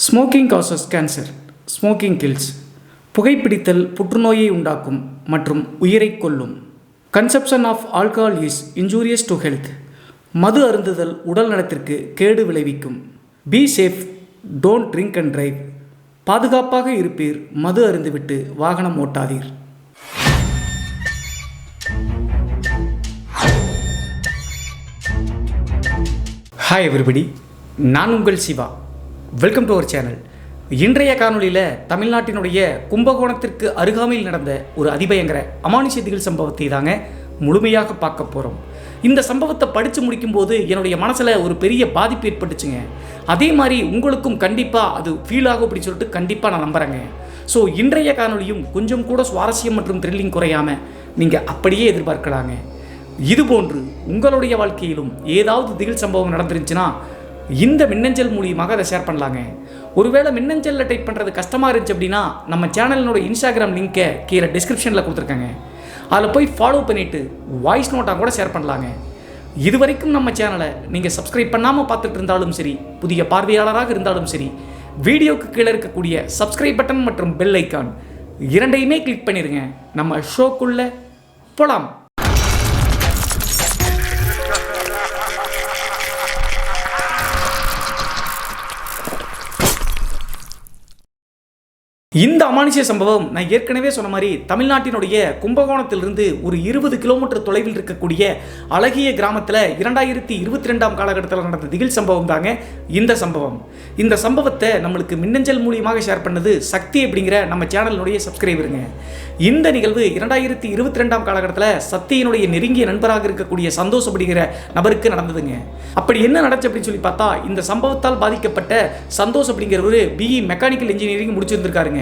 Smoking causes cancer. Smoking kills. புகைப்பிடித்தல் புற்றுநோயை உண்டாக்கும் மற்றும் உயிரை கொல்லும். Consumption of alcohol is injurious to health. மது அருந்துதல் உடல் நலத்திற்கு கேடு விளைவிக்கும். Be safe, don't drink and drive. பாதுகாப்பாக இருப்பீர், மது அருந்துவிட்டு வாகனம் ஓட்டாதீர். ஹாய் எவ்ரிபடி, நான் உங்கள் Siva. Welcome to our channel. இன்றைய காணொலியில் தமிழ்நாட்டினுடைய கும்பகோணத்திற்கு அருகாமையில் நடந்த ஒரு அதிபயங்கர அமானுஷ்ய திகில் சம்பவத்தை தாங்க முழுமையாக பார்க்க போகிறோம். இந்த சம்பவத்தை படித்து முடிக்கும்போது என்னுடைய மனசில் ஒரு பெரிய பாதிப்பு ஏற்பட்டுச்சுங்க. அதே மாதிரி உங்களுக்கும் கண்டிப்பாக அது ஃபீல் ஆகும் அப்படின்னு சொல்லிட்டு கண்டிப்பாக நான் நம்புகிறேங்க. ஸோ இன்றைய காணொலியும் கொஞ்சம் கூட சுவாரஸ்யம் மற்றும் த்ரில்லிங் குறையாமல் நீங்கள் அப்படியே எதிர்பார்க்கலாங்க. இதுபோன்று உங்களுடைய வாழ்க்கையிலும் ஏதாவது திகில் சம்பவம் நடந்துருந்துச்சுன்னா இந்த மின்னஞ்சல் மூலியமாக அதை ஷேர் பண்ணலாங்க. ஒருவேளை மின்னஞ்சலில் டைப் பண்ணுறது கஷ்டமாக இருந்துச்சு அப்படின்னா நம்ம சேனலினோட இன்ஸ்டாகிராம் லிங்க்கை கீழே டிஸ்கிரிப்ஷனில் கொடுத்துருக்காங்க. அதில் போய் ஃபாலோ பண்ணிவிட்டு வாய்ஸ் நோட்டாக கூட ஷேர் பண்ணலாங்க. இது வரைக்கும் நம்ம சேனலை நீங்கள் சப்ஸ்கிரைப் பண்ணாமல் பார்த்துட்டு இருந்தாலும் சரி, புதிய பார்வையாளராக இருந்தாலும் சரி, வீடியோக்கு கீழே இருக்கக்கூடிய சப்ஸ்கிரைப் பட்டன் மற்றும் பெல் ஐக்கான் இரண்டையுமே கிளிக் பண்ணிடுங்க. நம்ம ஷோக்குள்ளே போகலாம். இந்த அமானுஷ்ய சம்பவம் நான் ஏற்கனவே சொன்ன மாதிரி தமிழ்நாட்டினுடைய கும்பகோணத்திலிருந்து ஒரு 20 கிலோமீட்டர் தொலைவில் இருக்கக்கூடிய அழகிய கிராமத்தில் 2022 காலகட்டத்தில் நடந்த திகில் சம்பவம் தாங்க இந்த சம்பவம். இந்த சம்பவத்தை நம்மளுக்கு மின்னஞ்சல் மூலியமாக ஷேர் பண்ணது சக்தி அப்படிங்கிற நம்ம சேனலினுடைய சப்ஸ்கிரைபருங்க. இந்த நிகழ்வு 2022 காலகட்டத்தில் சக்தியினுடைய நெருங்கிய நண்பராக இருக்கக்கூடிய சந்தோஷ் அப்படிங்கிற நபருக்கு நடந்ததுங்க. அப்படி என்ன நடந்துச்சு அப்படின்னு சொல்லி பார்த்தா, இந்த சம்பவத்தால் பாதிக்கப்பட்ட சந்தோஷ் அப்படிங்கிறவர் பிஇ மெக்கானிக்கல் இன்ஜினியரிங் முடிச்சிருந்திருக்காருங்க.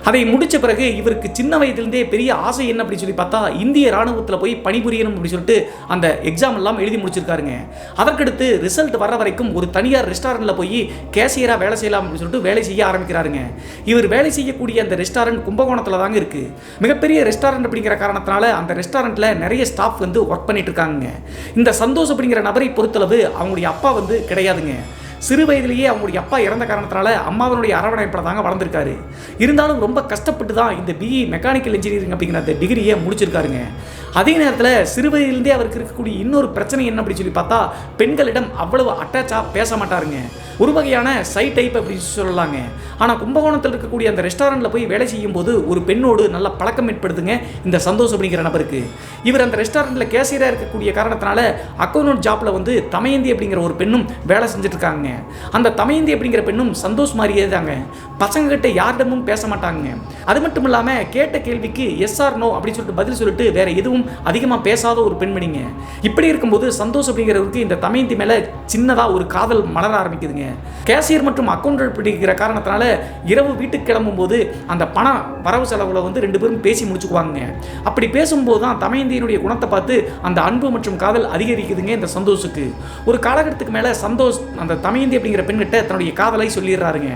அதை முடிச்ச பிறகு இவருக்கு சின்ன வயதிலிருந்தே பெரிய ஆசை என்ன அப்படின்னு சொல்லி பார்த்தா, இந்திய ராணுவத்தில் போய் பணிபுரியணும் அப்படின்னு சொல்லிட்டு அந்த எக்ஸாம் எல்லாம் எழுதி முடிச்சிருக்காருங்க. அதற்கடுத்து ரிசல்ட் வர வரைக்கும் ஒரு தனியார் ரெஸ்டாரண்ட்ல போய் கேசியராக வேலை செய்யலாம் அப்படின்னு சொல்லிட்டு வேலை செய்ய ஆரம்பிக்கிறாருங்க. இவர் வேலை செய்யக்கூடிய அந்த ரெஸ்டாரண்ட் கும்பகோணத்தில் தாங்க இருக்கு. மிகப்பெரிய ரெஸ்டாரண்ட் அப்படிங்கிற காரணத்தினால அந்த ரெஸ்டாரண்ட்ல நிறைய ஸ்டாஃப் வந்து ஒர்க் பண்ணிட்டு இருக்காங்க. இந்த சந்தோஷ் அப்படிங்கிற நபரை பொறுத்தளவு அவங்களுடைய அப்பா வந்து கிடையாதுங்க. சிறு வயதிலேயே அவங்களுடைய அப்பா இறந்த காரணத்தினால அம்மாவனுடைய அரவணைப்பில் தாங்க வளர்ந்துருக்காரு. இருந்தாலும் ரொம்ப கஷ்டப்பட்டு தான் இந்த பிஇ மெக்கானிக்கல் இன்ஜினியரிங் அப்படிங்கிற அந்த டிகிரியை முடிச்சிருக்காருங்க. அதே நேரத்தில் சிறு வயதிலிருந்தே அவருக்கு இருக்கக்கூடிய இன்னொரு பிரச்சனை என்ன அப்படின்னு சொல்லி பார்த்தா, பெண்களிடம் அவ்வளவு அட்டாச்சாக பேச மாட்டாருங்க. ஒரு வகையான சை டைப் அப்படின்னு சொல்லலாங்க. ஆனால் கும்பகோணத்தில் இருக்கக்கூடிய அந்த ரெஸ்டாரண்ட்டில் போய் வேலை செய்யும் போது ஒரு பெண்ணோடு நல்ல பழக்கம் ஏற்படுத்துங்க இந்த சந்தோஷ் அப்படிங்கிற நபருக்கு. இவர் அந்த ரெஸ்டாரண்ட்டில் கேசியராக இருக்கக்கூடிய காரணத்தினால அக்கௌண்ட் ஜாப்பில் வந்து தமயந்தி அப்படிங்கிற ஒரு பெண்ணும் வேலை செஞ்சுட்டு இருக்காங்க. அந்த தமயந்தி அப்படிங்கிற பெண்ணும் சந்தோஷ் மாதிரியே தாங்க. பசங்க கிட்ட யாரிடமும் பேச மாட்டாங்க. அது மட்டும் இல்லாமல் கேட்ட கேள்விக்கு எஸ் ஆர் நோ அப்படின்னு சொல்லிட்டு பதில் சொல்லிட்டு வேற எதுவும் அதிகமாக பேசாத ஒரு பெண்மணிங்க. இப்படி இருக்கும்போது சந்தோஷ் அப்படிங்கிறவருக்கு இந்த தமயந்தி மேலே சின்னதாக ஒரு காதல் மலர ஆரம்பிக்குதுங்க. கேசியர் மற்றும் அக்கௌண்டன்ட் பிடிக்கிற காரணத்தினால இரவு வீட்டுக்கு கிளம்பும் போது அந்த பண வரவு செலவுல வந்து ரெண்டு பேரும் பேசி முடிச்சுக்குவாங்க. அப்படி பேசும்போது தான் தமயந்தியினுடைய குணத்தை பார்த்து அந்த அன்பு மற்றும் காதல் அதிகரிக்குதுங்க இந்த சந்தோஷுக்கு. ஒரு காலகட்டத்துக்கு மேலே சந்தோஷ் அந்த தமயந்தி அப்படிங்கிற பெண்கிட்ட தன்னுடைய காதலை சொல்லிடுறாருங்க.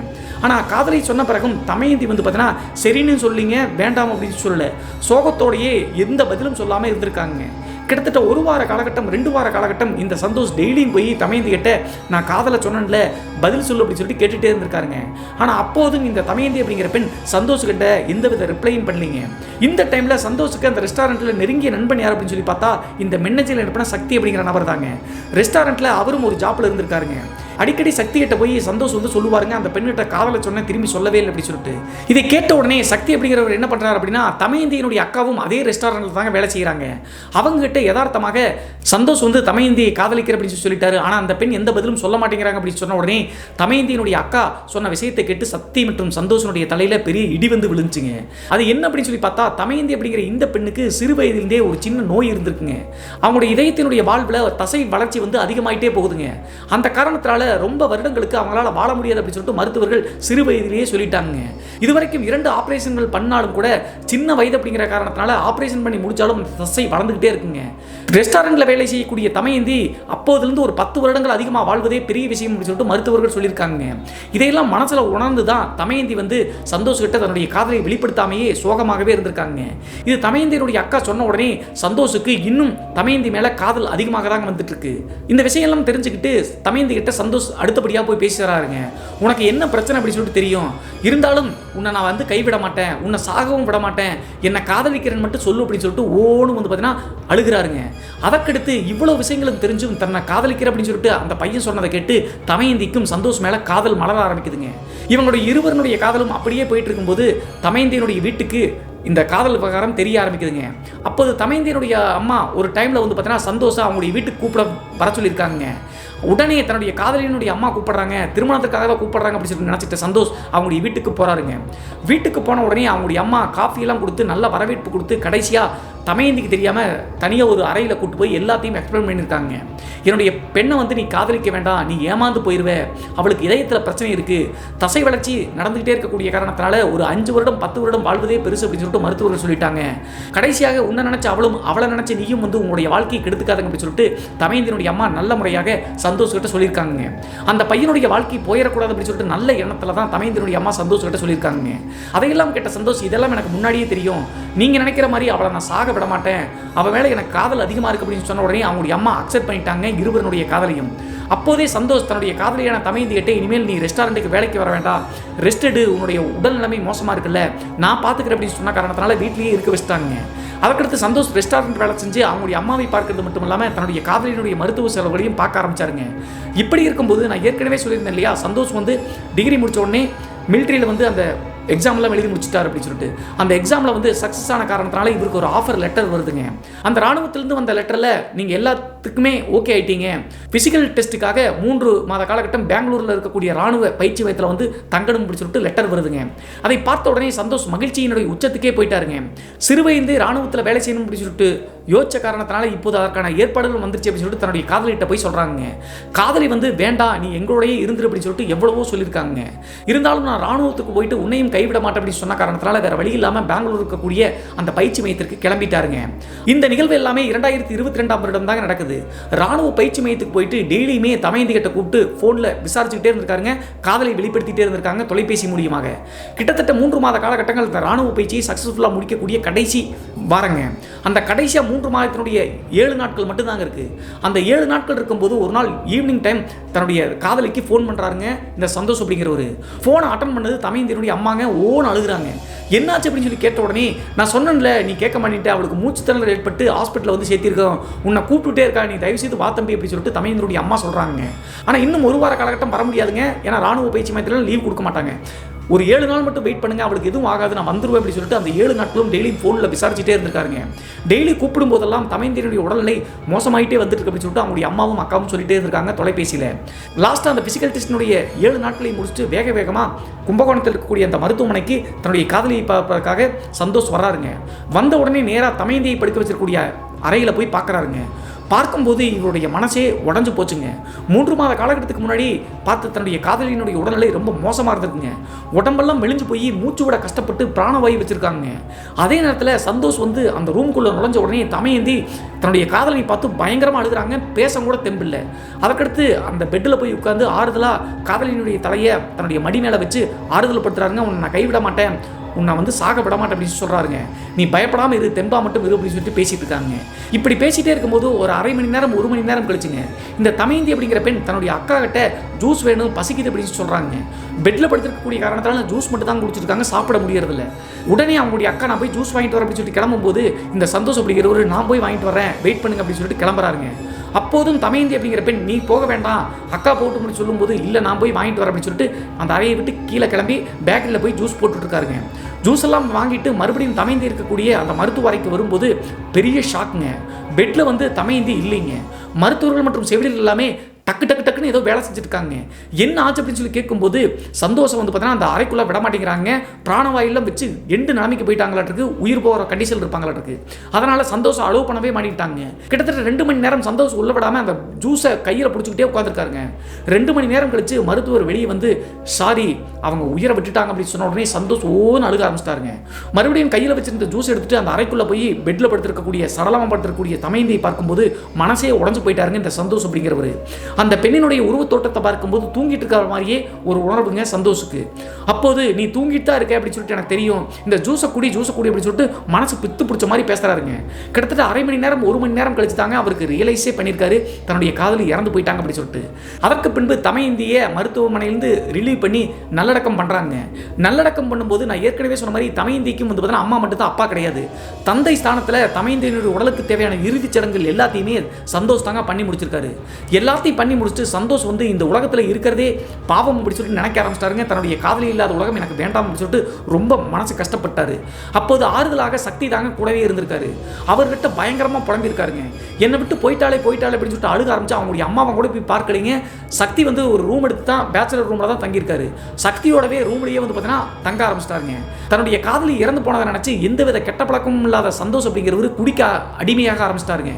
ஆனால் காதலை சொன்ன பிறகும் தமயந்தி வந்து பார்த்தீங்கன்னா சரின்னு சொல்லிங்க, வேண்டாம் அப்படின்னு சொல்லலை. சோகத்தோடையே எந்த பதிலும் சொல்லாமல் இருந்திருக்காங்க. கிட்டத்தட்ட ஒரு வார காலகட்டம் 2 வார காலகட்டம் இந்த சந்தோஷ் டெய்லியும் போய் தமயந்தி கிட்ட நான் காதலை சொன்னேன்ல பதில் சொல்லு அப்படின்னு சொல்லிட்டு கேட்டுகிட்டே இருந்திருக்காருங்க. ஆனால் அப்போதும் இந்த தமயந்தி அப்படிங்கிற பெண் சந்தோஷ் கிட்ட எந்தவித ரிப்ளையும் பண்ணலீங்க. இந்த டைமில் சந்தோஷுக்கு அந்த ரெஸ்டாரண்ட்டில் நெருங்கிய நண்பன் யார் அப்படின்னு சொல்லி பார்த்தா இந்த மின்னஞ்சல் அனுப்பின சக்தி அப்படிங்கிற நபர் தாங்க. ரெஸ்டாரண்ட்டில் அவரும் ஒரு ஜாப்பில் இருந்திருக்காருங்க. அடிக்கடி சக்தி கிட்ட போய் சந்தோஷ் வந்து சொல்லுவாருங்க, அந்த பெண்கிட்ட காதலை சொன்ன திரும்பி சொல்லவே இல்லை அப்படின்னு சொல்லிட்டு. இதை கேட்ட உடனே சக்தி அப்படிங்கிறவர் என்ன பண்ணுறாரு அப்படின்னா, தமயந்தியினுடைய அக்காவும் அதே ரெஸ்டாரண்ட்டில் தாங்க வேலை செய்கிறாங்க. அவங்ககிட்ட யதார்த்தமாக சந்தோஷ் வந்து தமயந்தியை காதலிக்கிற அப்படின்னு சொல்லிட்டாரு. ஆனால் அந்த பெண் எந்த பதிலும் சொல்ல மாட்டேங்கிறாங்க அப்படின்னு சொன்ன உடனே தமயந்தியினுடைய அக்கா சொன்ன விஷயத்தை கேட்டு சக்தி மற்றும் சந்தோஷனுடைய தலையில பெரிய இடி வந்து விழுந்துச்சுங்க. அது என்ன அப்படின்னு சொல்லி பார்த்தா, தமயந்தி அப்படிங்கிற இந்த பெண்ணுக்கு சிறு வயதிலிருந்தே ஒரு சின்ன நோய் இருந்திருக்குங்க. அவங்களுடைய இதயத்தினுடைய வாழ்வில் தசை வளர்ச்சி வந்து அதிகமாயிட்டே போகுதுங்க. அந்த காரணத்தினால ரொம்ப வருடங்களுக்கு அவங்களால வாழ முடியாது அப்படின்னு சொல்லிட்டு மருத்துவர்கள் சிறு வயதிலேயே சொல்லிட்டாங்க. இதுவரைக்கும் 2 ஆபரேஷன்கள் பண்ணாலும் கூட சின்ன வயது அப்படிங்கிற காரணத்தினால ஆபரேஷன் பண்ணி முடிச்சாலும் தசை வளர்ந்துகிட்டே இருக்குங்க. ரெஸ்டாரண்ட்ல வேலை செய்யக்கூடிய தமயந்தி அப்போதிலிருந்து ஒரு 10 வருடங்கள் அதிகமாக வாழ்வதே பெரிய விஷயம் அப்படின்னு சொல்லிட்டு மருத்துவர்கள் சொல்லியிருக்காங்க. இதையெல்லாம் மனசுல உணர்ந்து தான் தமயந்தி வந்து சந்தோஷ் கிட்ட தன்னுடைய காதலை வெளிப்படுத்தாமையே சோகமாகவே இருந்திருக்காங்க. இது தமயந்தியினுடைய அக்கா சொன்ன உடனே சந்தோஷுக்கு இன்னும் தமயந்தி மேல காதல் அதிகமாக தான் வந்துட்டு இருக்கு. இந்த விஷயம் எல்லாம் தெரிஞ்சுக்கிட்டு தமயந்தி கிட்ட சந்தோஷ் சந்தோஷ் அடுத்தபடியாக போய் பேசுகிறாருங்க. உனக்கு என்ன பிரச்சனை அப்படின்னு சொல்லிட்டு தெரியும், இருந்தாலும் உன்னை நான் வந்து கைவிட மாட்டேன், உன்னை சாகவும் விட மாட்டேன், என்னை காதலிக்கிறேன்னு மட்டும் சொல்லு அப்படின்னு சொல்லிட்டு ஓன்னு வந்து பார்த்தீங்கன்னா அழுகிறாருங்க. அதற்கடுத்து இவ்வளோ விஷயங்களும் தெரிஞ்சும் தன்னை காதலிக்கிற அப்படின்னு சொல்லிட்டு அந்த பையன் சொன்னதை கேட்டு தமயந்திக்கும் சந்தோஷ் மேலே காதல் மலர ஆரம்பிக்குதுங்க. இவங்களுடைய இருவருடைய காதலும் அப்படியே போயிட்டு இருக்கும்போது தமயந்தியினுடைய வீட்டுக்கு இந்த காதல் விவகாரம் தெரிய ஆரம்பிக்குதுங்க. அப்போது தமயந்தியினுடைய அம்மா ஒரு டைமில் வந்து பார்த்தீங்கன்னா சந்தோஷம் அவங்களுடைய வீட்டுக்கு கூப்பிட வர சொல்லியிருக்காங்க. உடனே தன்னுடைய காதலியினுடைய அம்மா கூப்பிடுறாங்க, திருமணத்துக்காக தான் கூப்பிடுறாங்க அப்படின்னு சொல்லி நினச்சிட்டு சந்தோஷ் அவங்களுடைய வீட்டுக்கு போகிறாருங்க. வீட்டுக்கு போன உடனே அவங்களுடைய அம்மா காஃபியெல்லாம் கொடுத்து நல்ல வரவேற்பு கொடுத்து கடைசியாக தமயந்திக்கு தெரியாமல் தனியாக ஒரு அறையில் கூப்பிட்டு போய் எல்லாத்தையும் எக்ஸ்பிளைன் பண்ணியிருக்காங்க. என்னுடைய பெண்ணை வந்து நீ காதலிக்க வேண்டாம், நீ ஏமாந்து போயிடுவே, அவளுக்கு இதயத்தில் பிரச்சனை இருக்குது, தசை வளர்ச்சி நடந்துகிட்டே இருக்கக்கூடிய காரணத்தினால ஒரு 5 வருடம் 10 வருடம் வாழ்வதே பெருசு அப்படின்னு சொல்லிட்டு மருத்துவர்கள் சொல்லிட்டாங்க. கடைசியாக உன்னை நினச்ச அவளை நினச்சி நீயும் வந்து உங்களுடைய வாழ்க்கையை கெடுத்துக்காதுங்க அப்படின்னு சொல்லிட்டு தமயந்தியினுடைய அம்மா நல்ல முறையாக சந்தோஷ் கிட்ட சொல்லியிருக்காங்க. அந்த பையனுடைய வாழ்க்கை போயிடக்கூடாது அப்படின்னு சொல்லிட்டு நல்ல எண்ணத்தில் தான் தமயந்தியினுடைய அம்மா சந்தோஷ் கிட்ட சொல்லியிருக்காங்க. அதையெல்லாம் கேட்ட சந்தோஷ், இதெல்லாம் எனக்கு முன்னாடியே தெரியும், நீங்கள் நினைக்கிற மாதிரி அவளை நான் சாக விட மாட்டேன், அவள் மேலே எனக்கு காதல் அதிகமாக இருக்குது அப்படின்னு சொன்ன உடனே அவங்களுடைய அம்மா அக்செப்ட் பண்ணிட்டாங்க இருவருடைய காதலையும். அப்போதே சந்தோஷ் தன்னுடைய காதலியான தமயந்தி கிட்ட, இனிமேல் நீ ரெஸ்டாரண்ட்டுக்கு வேலைக்கு வர வேண்டாம், ரெஸ்ட் எடு, உன்னுடைய உடல் நிலைமை மோசமாக இருக்குல்ல, நான் பார்த்துக்கிறேன் அப்படின்னு சொன்ன காரணத்தினால வீட்லேயே இருக்க வச்சுட்டாங்க. அதற்கடுத்து சந்தோஷ் ரெஸ்டாரண்ட் வேலை செஞ்சு அவங்களுடைய அம்மாவை பார்க்கறது மட்டும் இல்லாமல் தன்னுடைய காதலியினுடைய மருத்துவ செலவுகளையும் பார்க்க ஆரம்பிச்சாருங்க. இப்படி இருக்கும்போது நான் ஏற்கனவே சொல்லியிருந்தேன் இல்லையா, சந்தோஷ் வந்து டிகிரி முடித்த உடனே மிலிட்ரியில் வந்து அந்த எக்ஸாம்லாம் எழுதி முடிச்சிட்டார் அப்படின்னு சொல்லிட்டு அந்த எக்ஸாமில் வந்து சக்ஸஸ் ஆன காரணத்தினால இவருக்கு ஒரு ஆஃபர் லெட்டர் வருதுங்க. அந்த ராணுவத்திலேருந்து வந்த லெட்டரில் நீங்கள் எல்லாத்துக்குமே ஓகே ஆகிட்டீங்க, ஃபிசிக்கல் டெஸ்ட்டுக்காக 3 மாத காலகட்டம் பெங்களூரில் இருக்கக்கூடிய ராணுவ பயிற்சி மையத்தில் வந்து தங்கணும் அப்படின்னு சொல்லிட்டு லெட்டர் வருதுங்க. அதை பார்த்த உடனே சந்தோஷ் மகிழ்ச்சியினுடைய உச்சத்துக்கே போயிட்டாருங்க. சிறுவயது ராணுவத்தில் வேலை செய்யணும் அப்படின்னு சொல்லிட்டு யோசிச்ச காரணத்தினால இப்போது அதற்கான ஏற்பாடுகள் வந்துருச்சு அப்படின்னு சொல்லிட்டு தன்னுடைய காதலிட்ட போய் சொல்கிறாங்க. காதலி வந்து வேண்டாம், நீ எங்களோடய இருந்துரு அப்படின்னு சொல்லிட்டு எவ்வளவோ சொல்லியிருக்காங்க. இருந்தாலும் நான் ராணுவத்துக்கு போயிட்டு உன்னையும் கைவிட மாட்டேன் அப்படின்னு சொன்ன காரணத்தினால வேற வழி இல்லாமல் பெங்களூர் இருக்கக்கூடிய அந்த பயிற்சி மையத்திற்கு கிளம்பிட்டாருங்க. இந்த நிகழ்வு எல்லாமே 2022ஆம் வருடம் தாங்க நடக்குது. ராணுவ பயிற்சி மையத்துக்கு போயிட்டு டெய்லியுமே தமயந்தி கிட்ட கூப்பிட்டு ஃபோனில் விசாரிச்சுக்கிட்டே இருந்திருக்காருங்க, காதலை வெளிப்படுத்திட்டே இருந்திருக்காங்க தொலைபேசி மூலியமாக. கிட்டத்தட்ட 3 மாத காலகட்டங்கள் இந்த ராணுவ பயிற்சியை சக்ஸஸ்ஃபுல்லாக முடிக்கக்கூடிய கடைசி வாரங்க. அந்த கடைசியாக 3 மாதத்தினுடைய 7 நாட்கள் மட்டும்தாங்க இருக்குது. அந்த 7 நாட்கள் இருக்கும்போது ஒரு நாள் ஈவினிங் டைம் தன்னுடைய காதலிக்கு ஃபோன் பண்ணுறாருங்க இந்த சந்தோஷ் அப்படிங்கிறவர். ஃபோனை அட்டன் பண்ணது தமயந்தியினுடைய அம்மாங்க. ஓன்னு அழுகுறாங்க. என்னாச்சு அப்படின்னு சொல்லி கேட்ட உடனே, நான் சொன்னேன்ல நீ கேட்க மாட்டேன்ட்டு, அவளுக்கு மூச்சு திணறல் ஏற்பட்டு ஹாஸ்பிட்டலில் வந்து சேர்த்திருக்கோம், உன்னை கூப்பிட்டுட்டே இருக்கா, நீ தயவு செய்து வா தம்பி அப்படின்னு சொல்லிட்டு தமயந்தியினுடைய அம்மா சொல்கிறாங்க. ஆனால் இன்னும் 1 வார காலகட்டம் வர முடியாதுங்க, ஏன்னா ராணுவ பயிற்சி மையத்தில் லீவ் கொடுக்க மாட்டாங்க. ஒரு 7 நாள் மட்டும் வெயிட் பண்ணுங்க, அவளுக்கு எதுவும் ஆகாது, நான் வந்துருவேன் அப்படின்னு சொல்லிட்டு அந்த 7 நாட்களும் டெய்லி ஃபோனில் விசாரிச்சுட்டே இருந்திருக்காருங்க. டெய்லி கூப்பிடும் போதெல்லாம் தமயந்தியினுடைய உடல்நிலை மோசமாயிட்டே வந்துட்டு இருக்கு அப்படின்னு சொல்லிட்டு அவங்களுடைய அம்மாவும் அக்காவும் சொல்லிட்டே இருக்காங்க தொலைபேசியில். லாஸ்ட்டாக அந்த பிசிக்கல் டெஸ்டினுடைய 7 நாட்களை முடிச்சுட்டு வேகமாக கும்பகோணத்தில் இருக்கக்கூடிய அந்த மருத்துவமனைக்கு தன்னுடைய காதலியை பார்ப்பதற்காக சந்தோஷ் வர்றாருங்க. வந்த உடனே நேராக தமயந்தியை படுக்க வச்சிருக்கக்கூடிய அறையில் போய் பார்க்குறாருங்க. பார்க்கும்போது இவருடைய மனசே உடஞ்சு போச்சுங்க. 3 மாத காலகட்டத்துக்கு முன்னாடி பார்த்து தன்னுடைய காதலியினுடைய உடல்நிலை ரொம்ப மோசமாக இருந்திருக்குங்க. உடம்பெல்லாம் மெலிஞ்சு போய் மூச்சு விட கஷ்டப்பட்டு பிராணவாயு வச்சுருக்காங்க. அதே நேரத்தில் சந்தோஷ் வந்து அந்த ரூம்குள்ளே நுழைஞ்ச உடனே தமயந்தி தன்னுடைய காதலியை பார்த்து பயங்கரமாக அழுகிறாங்க, பேச கூட தெம்பில்லை. அதற்கடுத்து அந்த பெட்டில் போய் உட்காந்து ஆறுதலாக காதலியினுடைய தலையை தன்னுடைய மடி மேலே வச்சு ஆறுதல் படுத்துறாருங்க. உன்னை நான் கைவிட மாட்டேன், உன்னை வந்து சாக விட மாட்டேன் அப்படின்னு சொல்கிறாருங்க. நீ பயப்படாமல் இரு, தெம்பா மட்டும் இரு அப்படின்னு சொல்லிட்டு பேசிகிட்டு இருக்காங்க. இப்படி பேசிகிட்டே இருக்கும்போது ஒரு அரை மணி நேரம் 1 மணி நேரம் கழிச்சுங்க இந்த தமயந்தி அப்படிங்கிற பெண் தன்னுடைய அக்கா கிட்ட ஜூஸ் வேணும் பசிக்குது அப்படின்னு சொல்கிறாங்க. பெட்டில் படுத்திருக்கக்கூடிய காரணத்தால் ஜூஸ் மட்டும் தான் குடிச்சிருக்காங்க, சாப்பிட முடியறதில்ல. உடனே அவங்களுடைய அக்கா நான் போய் ஜூஸ் வாங்கிட்டு வரேன் அப்படின்னு சொல்லிட்டு கிளம்பும்போது இந்த சந்தோஷ் அப்படிங்கிறவர் நான் போய் வாங்கிட்டு வரேன் வெயிட் பண்ணுங்க அப்படின்னு சொல்லிட்டு கிளம்புறாருங்க. அப்போதும் தமயந்தி அப்படிங்கிற பெண் நீ போக வேண்டாம் அக்கா போட்டு முடிச்சு சொல்லும்போது இல்லை நான் போய் வாங்கிட்டு வரேன் அப்படின்னு சொல்லிட்டு அந்த அறையை விட்டு கீழே கிளம்பி பேக்கரியில் போய் ஜூஸ் போட்டுட்ருக்காருங்க. ஜூஸ் எல்லாம் வாங்கிட்டு மறுபடியும் தமயந்தி இருக்கக்கூடிய அந்த மருத்துவ அறைக்கு வரும்போது பெரிய ஷாக்குங்க. பெட்டில் வந்து தமயந்தி இல்லைங்க. மருத்துவர்கள் மற்றும் செவிலியர்கள் எல்லாமே டக்குன்னு ஏதோ வேலை செஞ்சுருக்காங்க. என்ன ஆச்சு அப்படின்னு சொல்லி கேட்கும்போது சந்தோஷம் வந்து பார்த்தீங்கன்னா அந்த அறைக்குள்ளே விட மாட்டேங்கிறாங்க, பிராணவாயெல்லாம் வச்சு எண்டு நிலைமைக்கு போயிட்டாங்களாட்டுருக்கு, உயிர் போகிற கண்டிஷன் இருப்பாங்களாட்டுருக்கு. அதனால் சந்தோஷம் அலோவ் பண்ணவே மாட்டிட்டாங்க. கிட்டத்தட்ட 2 மணி நேரம் சந்தோஷம் உள்ள விடாமல் அந்த ஜூஸை கையில் பிடிச்சிக்கிட்டே உட்காந்துருக்காருங்க. 2 மணி நேரம் கழிச்சு மருத்துவர் வெளியே வந்து சாரி அவங்க உயிரை விட்டுட்டாங்க அப்படின்னு சொன்ன உடனே சந்தோஷம் ஓன்னு அழுக ஆரம்பிச்சிட்டாருங்க. மறுபடியும் கையில் வச்சிருந்த ஜூஸ் எடுத்துட்டு அந்த அறைக்குள்ளே போய் பெட்டில் படுத்திருக்கக்கூடிய சடலமாக படுத்திருக்கக்கூடிய தமயந்தியை பார்க்கும்போது மனசே உடஞ்சு போயிட்டாருங்க இந்த சந்தோஷம் அப்படிங்கிறவர். அந்த பெண்ணினுடைய உருவத்தோட்டத்தை பார்க்கும்போது தூங்கிட்டு இருக்கிற மாதிரியே ஒரு உணர்வுங்க சந்தோஷுக்கு. அப்போது நீ தூங்கிட்டு தான் இருக்க அப்படின்னு சொல்லிட்டு எனக்கு தெரியும், இந்த ஜூஸை குடி அப்படின்னு சொல்லிட்டு மனசு பித்து பிடிச்ச மாதிரி பேசுறாருங்க. கிட்டத்தட்ட அரை மணி நேரம் 1 மணி நேரம் கழிச்சு தாங்க அவருக்கு ரியலைஸே பண்ணியிருக்காரு தன்னுடைய காதலி இறந்து போயிட்டாங்க அப்படின்னு சொல்லிட்டு. அதற்கு பின்பு தமயந்தியை மருத்துவமனையிலிருந்து ரிலீவ் பண்ணி நல்லடக்கம் பண்ணுறாங்க. நல்லடக்கம் பண்ணும்போது நான் ஏற்கனவே சொன்ன மாதிரி தமயந்திக்கும் வந்து பார்த்தீங்கன்னா அம்மா மட்டும் தான், அப்பா கிடையாது. தந்தை ஸ்தானத்தில் தமயந்தியினுடைய உடலுக்கு தேவையான இறுதிச் சடங்குகள் எல்லாத்தையுமே சந்தோஷ் தாங்க பண்ணி முடிச்சிருக்காரு. எல்லாத்தையும் பண்ணி முடிச்சுட்டு சந்தோஷ் வந்து இந்த உலகத்தில் இருக்கிறதே பாவம் அப்படி சொல்லிட்டு நினைக்க ஆரம்பிச்சிட்டாருங்க. தன்னுடைய காதலி இல்லாத உலகம் எனக்கு வேண்டாம் அப்படின்னு சொல்லிட்டு ரொம்ப மனசு கஷ்டப்பட்டாரு. அப்போது ஆறுதலாக சக்தி தாங்க கூடவே இருந்திருக்காரு. அவர்கிட்ட பயங்கரமாக புலம்பியிருக்காருங்க. என்னை விட்டு போயிட்டாலே அப்படின்னு சொல்லிட்டு அழுக ஆரம்பிச்சு அவங்களுடைய அம்மாவை கூட போய் பார்க்கலைங்க. சக்தி வந்து ஒரு ரூம் எடுத்து தான் பேச்சுலர் ரூமில் தான் தங்கியிருக்காரு. சக்தியோடவே ரூம்லேயே வந்து பார்த்தீங்கன்னா தங்க ஆரம்பிச்சிட்டாருங்க. தன்னுடைய காதலி இறந்து போனதை நினச்சி எந்தவித கெட்ட பழக்கமும் இல்லாத சந்தோஷ் அப்படிங்கிறவர் குடிக்க அடிமையாக ஆரம்பிச்சிட்டாருங்க.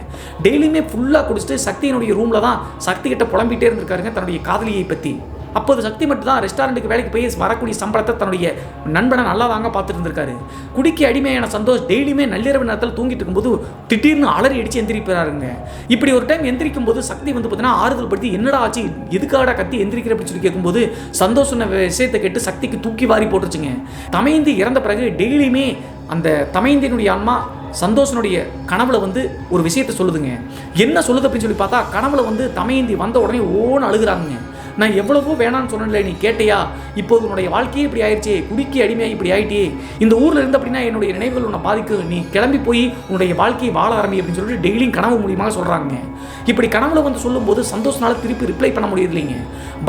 டெய்லியுமே ஃபுல்லாக குடிச்சிட்டு சக்தியினுடைய ரூமில் தான் சக்தி கிட்ட புலம்பிகிட்டே இருந்திருக்காருங்க தன்னுடைய காதலியை பற்றி. அப்போது சக்தி மட்டும் தான் ரெஸ்டாரண்ட்டுக்கு வேலைக்கு போய் வரக்கூடிய சம்பளத்தை தன்னுடைய நண்பனை நல்லா தாங்க பார்த்துட்டு இருந்திருக்காரு. குடிக்க அடிமையான சந்தோஷ் டெய்லியுமே நள்ளிரவு நேரத்தில் தூங்கிட்டு இருக்கும்போது திடீர்னு அலறி அடித்து எந்திரிப்பாருங்க. இப்படி ஒரு டைம் எந்திரிக்கும் போது சக்தி வந்து பார்த்தீங்கன்னா ஆறுதல் படுத்தி என்னடா ஆச்சு, எதுக்காடா கத்தி எந்திரிக்கிற அப்படின்னு சொல்லி கேட்கும்போது சந்தோஷ் சொன்ன விஷயத்தை கேட்டு சக்திக்கு தூக்கி வாரி போட்டுருச்சுங்க. தமயந்தி இறந்த பிறகு டெய்லியுமே அந்த தமயந்தியினுடைய ஆன்மா சந்தோஷனுடைய கனவுல வந்து ஒரு விஷயத்தை சொல்லுதுங்க. என்ன சொல்லுது அப்படின்னு சொல்லி பார்த்தா, கனவுல வந்து தமயந்தி வந்த உடனே ஓன்னு அழுகுறாங்க. நான் எவ்வளவோ வேணான்னு சொன்னேன்ல, நீ கேட்டையா? இப்போது உன்னுடைய வாழ்க்கையே இப்படி ஆயிடுச்சு, குடிக்க அடிமையாக இப்படி ஆயிட்டே, இந்த ஊரில் இருந்து அப்படின்னா என்னுடைய நினைவுகள் உன்னை பாதிக்கும், நீ கிளம்பி போய் உன்னுடைய வாழ்க்கையை வாழ ஆரம்பி அப்படின்னு சொல்லிட்டு டெய்லியும் கனவு மூலியமாக சொல்கிறாங்க. இப்படி கனவுல வந்து சொல்லும்போது சந்தோஷனால திருப்பி ரிப்ளை பண்ண முடியாது இல்லைங்க.